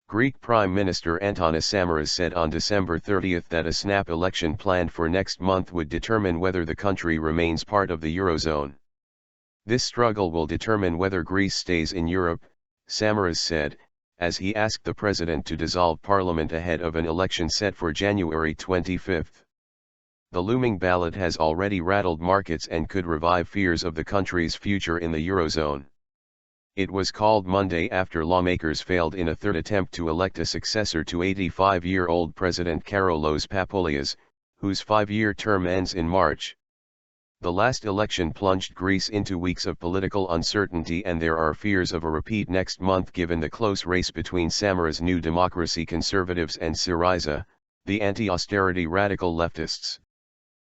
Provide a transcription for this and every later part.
Greek Prime Minister Antonis Samaras said on December 30 that a snap election planned for next month would determine whether the country remains part of the eurozone. This struggle will determine whether Greece stays in Europe, Samaras said, as he asked the president to dissolve parliament ahead of an election set for January 25. The looming ballot has already rattled markets and could revive fears of the country's future in the eurozone. It was called Monday after lawmakers failed in a third attempt to elect a successor to 85-year-old President Karolos Papoulias, whose 5-year term ends in March. The last election plunged Greece into weeks of political uncertainty, and there are fears of a repeat next month given the close race between Samaras New Democracy conservatives and Syriza, the anti-austerity radical leftists.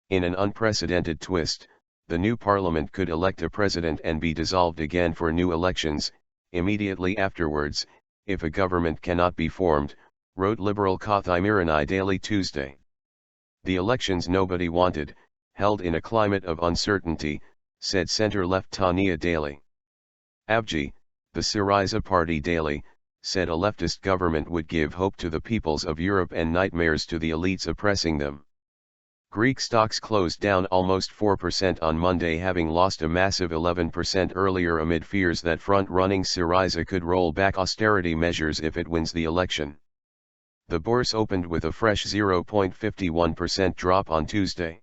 In an unprecedented twist, the new parliament could elect a president and be dissolved again for new elections, immediately afterwards, if a government cannot be formed, wrote Liberal Kathimirani Daily Tuesday. The elections nobody wanted, held in a climate of uncertainty, said centre-left Tania Daily. Avgi, the Syriza party daily, said a leftist government would give hope to the peoples of Europe and nightmares to the elites oppressing them. Greek stocks closed down almost 4% on Monday, having lost a massive 11% earlier amid fears that front-running Syriza could roll back austerity measures if it wins the election. The bourse opened with a fresh 0.51% drop on Tuesday.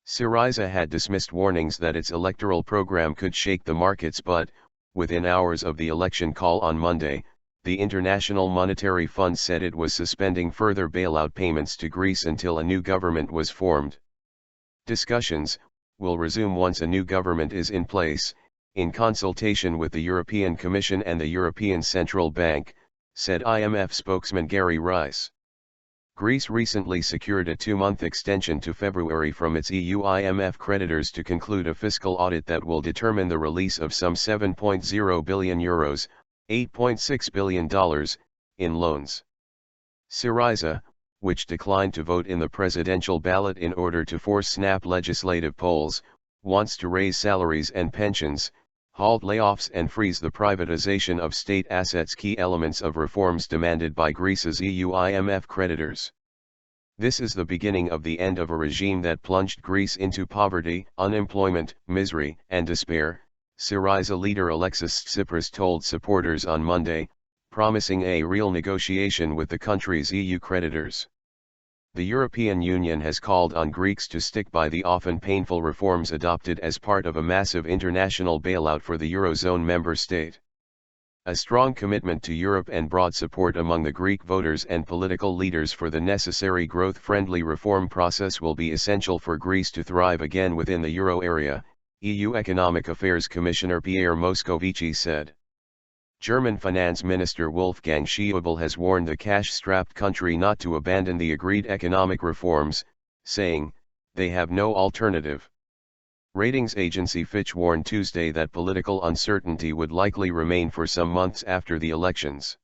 Syriza had dismissed warnings that its electoral program could shake the markets, but, within hours of the election call on Monday, the International Monetary Fund said it was suspending further bailout payments to Greece until a new government was formed. Discussions will resume once a new government is in place, in consultation with the European Commission and the European Central Bank, said IMF spokesman Gary Rice. Greece recently secured a 2-month extension to February from its EU-IMF creditors to conclude a fiscal audit that will determine the release of some €7.0 billion, $8.6 billion, in loans. Syriza, which declined to vote in the presidential ballot in order to force snap legislative polls, wants to raise salaries and pensions, halt layoffs and freeze the privatization of state assets, key elements of reforms demanded by Greece's EU-IMF creditors. This is the beginning of the end of a regime that plunged Greece into poverty, unemployment, misery, and despair, Syriza leader Alexis Tsipras told supporters on Monday, promising a real negotiation with the country's EU creditors. The European Union has called on Greeks to stick by the often painful reforms adopted as part of a massive international bailout for the eurozone member state. A strong commitment to Europe and broad support among the Greek voters and political leaders for the necessary growth-friendly reform process will be essential for Greece to thrive again within the euro area, EU Economic Affairs Commissioner Pierre Moscovici said. German Finance Minister Wolfgang Schäuble has warned the cash-strapped country not to abandon the agreed economic reforms, saying, "They have no alternative." Ratings agency Fitch warned Tuesday that political uncertainty would likely remain for some months after the elections.